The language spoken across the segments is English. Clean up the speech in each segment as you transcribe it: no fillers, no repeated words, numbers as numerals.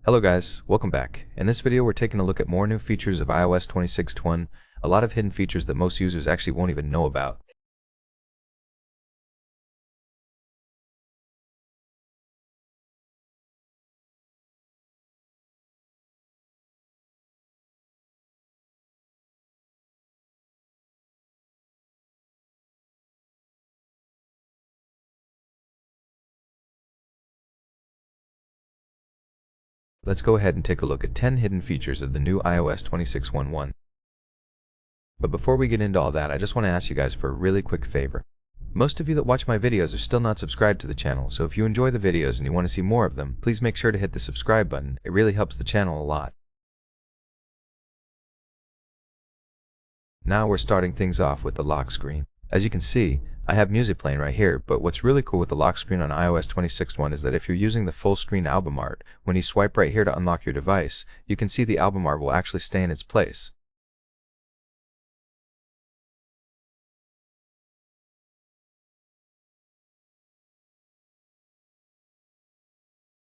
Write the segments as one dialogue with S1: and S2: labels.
S1: Hello guys, welcome back. In this video we're taking a look at more new features of iOS 26.1, a lot of hidden features that most users actually won't even know about. Let's go ahead and take a look at 10 hidden features of the new iOS 26.1. But before we get into all that, I just want to ask you guys for a really quick favor. Most of you that watch my videos are still not subscribed to the channel, so if you enjoy the videos and you want to see more of them, please make sure to hit the subscribe button. It really helps the channel a lot. Now we're starting things off with the lock screen. As you can see, I have music playing right here, but what's really cool with the lock screen on iOS 26.1 is that if you're using the full screen album art, when you swipe right here to unlock your device, you can see the album art will actually stay in its place.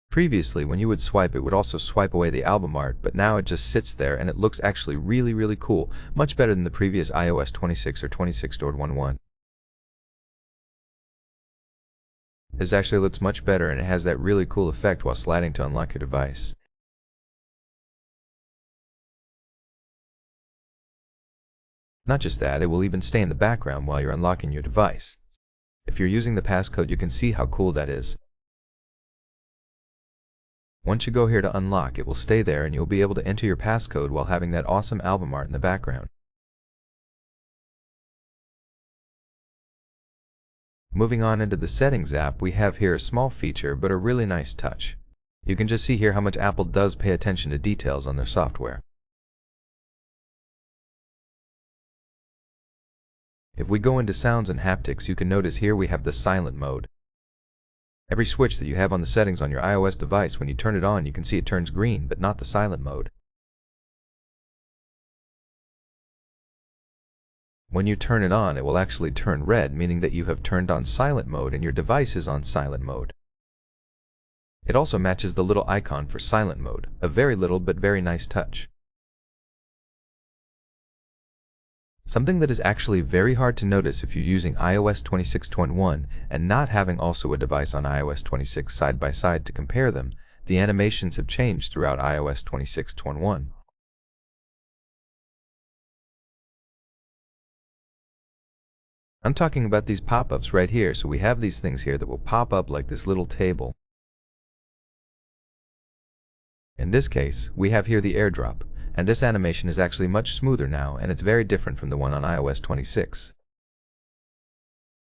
S1: Previously, when you would swipe, it would also swipe away the album art, but now it just sits there and it looks actually really cool, much better than the previous iOS 26 or 26.11. This actually looks much better and it has that really cool effect while sliding to unlock your device. Not just that, it will even stay in the background while you're unlocking your device. If you're using the passcode, you can see how cool that is. Once you go here to unlock, it will stay there and you'll be able to enter your passcode while having that awesome album art in the background. Moving on into the Settings app, we have here a small feature but a really nice touch. You can just see here how much Apple does pay attention to details on their software. If we go into Sounds and Haptics, you can notice here we have the silent mode. Every switch that you have on the settings on your iOS device, when you turn it on, you can see it turns green, but not the silent mode. When you turn it on, it will actually turn red, meaning that you have turned on silent mode and your device is on silent mode. It also matches the little icon for silent mode, a very little but very nice touch. Something that is actually very hard to notice if you're using iOS 26.1 and not having also a device on iOS 26 side by side to compare them, the animations have changed throughout iOS 26.1. I'm talking about these pop-ups right here. So we have these things here that will pop up like this little table. In this case, we have here the airdrop, and this animation is actually much smoother now, and it's very different from the one on iOS 26.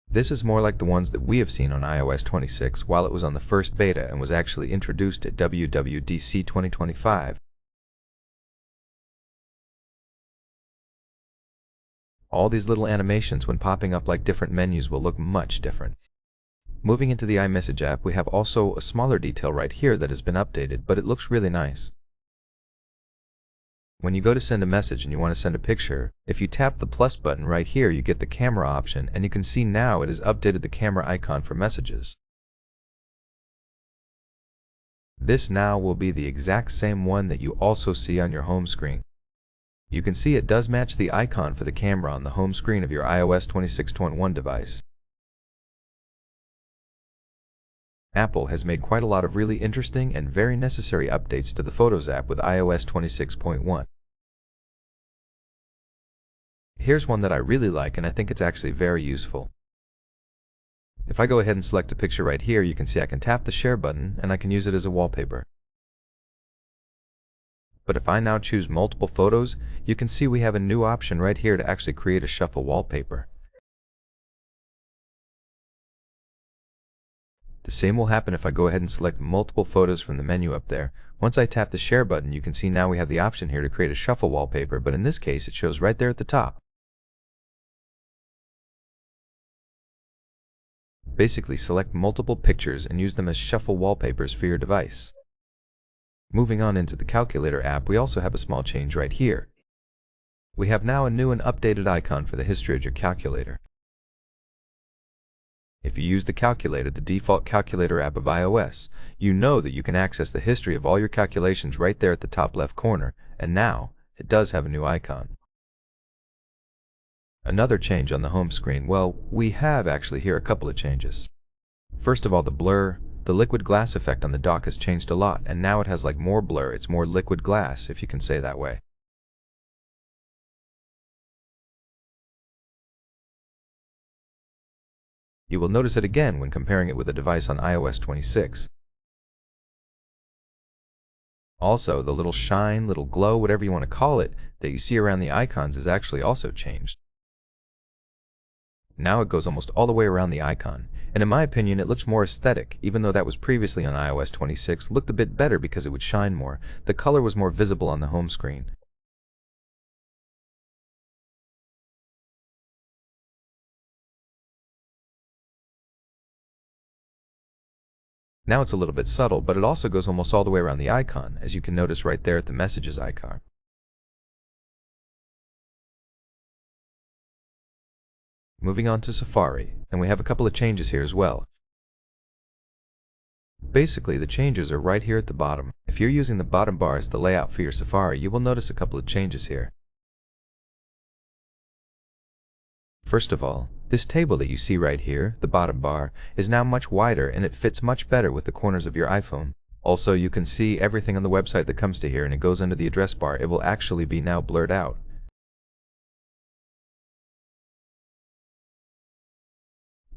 S1: This is more like the ones that we have seen on iOS 26 while it was on the first beta and was actually introduced at WWDC 2025. All these little animations when popping up like different menus will look much different. Moving into the iMessage app, we have also a smaller detail right here that has been updated, but it looks really nice. When you go to send a message and you want to send a picture, if you tap the plus button right here, you get the camera option, and you can see now it has updated the camera icon for messages. This now will be the exact same one that you also see on your home screen. You can see it does match the icon for the camera on the home screen of your iOS 26.1 device. Apple has made quite a lot of really interesting and very necessary updates to the Photos app with iOS 26.1. Here's one that I really like, and I think it's actually very useful. If I go ahead and select a picture right here, you can see I can tap the share button and I can use it as a wallpaper. But if I now choose multiple photos, you can see we have a new option right here to actually create a shuffle wallpaper. The same will happen if I go ahead and select multiple photos from the menu up there. Once I tap the share button, you can see now we have the option here to create a shuffle wallpaper, but in this case it shows right there at the top. Basically, select multiple pictures and use them as shuffle wallpapers for your device. Moving on into the Calculator app, we also have a small change right here. We have now a new and updated icon for the history of your calculator. If you use the calculator, the default calculator app of iOS, you know that you can access the history of all your calculations right there at the top left corner, and now it does have a new icon. Another change on the home screen, well, we have actually here a couple of changes. First of all, the blur. The liquid glass effect on the dock has changed a lot, and now it has like more blur. It's more liquid glass, if you can say that way. You will notice it again when comparing it with a device on iOS 26. Also, the little shine, little glow, whatever you want to call it, that you see around the icons is actually also changed. Now it goes almost all the way around the icon, and in my opinion it looks more aesthetic, even though that was previously on iOS 26, looked a bit better because it would shine more. The color was more visible on the home screen. Now it's a little bit subtle, but it also goes almost all the way around the icon, as you can notice right there at the messages icon. Moving on to Safari, and we have a couple of changes here as well. Basically, the changes are right here at the bottom. If you're using the bottom bar as the layout for your Safari, you will notice a couple of changes here. First of all, this table that you see right here, the bottom bar, is now much wider and it fits much better with the corners of your iPhone. Also, you can see everything on the website that comes to here and it goes under the address bar. It will actually be now blurred out.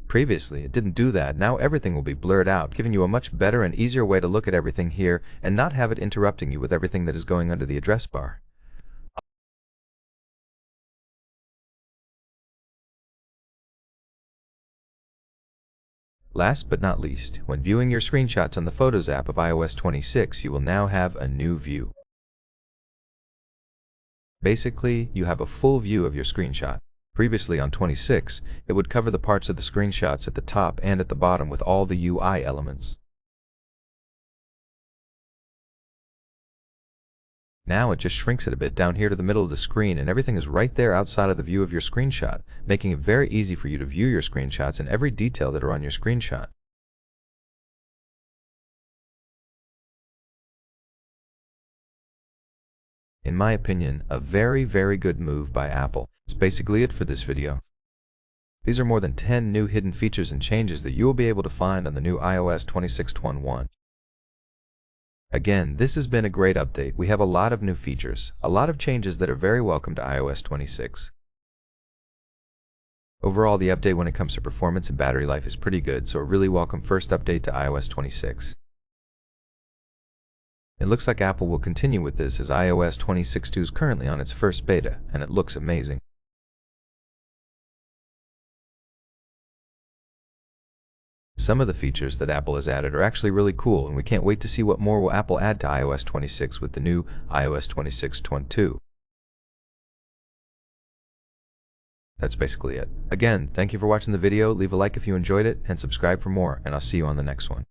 S1: Previously, it didn't do that. Now everything will be blurred out, giving you a much better and easier way to look at everything here and not have it interrupting you with everything that is going under the address bar. Last but not least, when viewing your screenshots on the Photos app of iOS 26, you will now have a new view. Basically, you have a full view of your screenshot. Previously on 26, it would cover the parts of the screenshots at the top and at the bottom with all the UI elements. Now it just shrinks it a bit down here to the middle of the screen and everything is right there outside of the view of your screenshot, making it very easy for you to view your screenshots and every detail that are on your screenshot. In my opinion, a very, very good move by Apple. That's basically it for this video. These are more than 10 new hidden features and changes that you will be able to find on the new iOS 26.1. Again, this has been a great update. We have a lot of new features, a lot of changes that are very welcome to iOS 26. Overall, the update when it comes to performance and battery life is pretty good, so a really welcome first update to iOS 26. It looks like Apple will continue with this as iOS 26.2 is currently on its first beta, and it looks amazing. Some of the features that Apple has added are actually really cool, and we can't wait to see what more will Apple add to iOS 26 with the new iOS 26.2. That's basically it. Again, thank you for watching the video, leave a like if you enjoyed it, and subscribe for more, and I'll see you on the next one.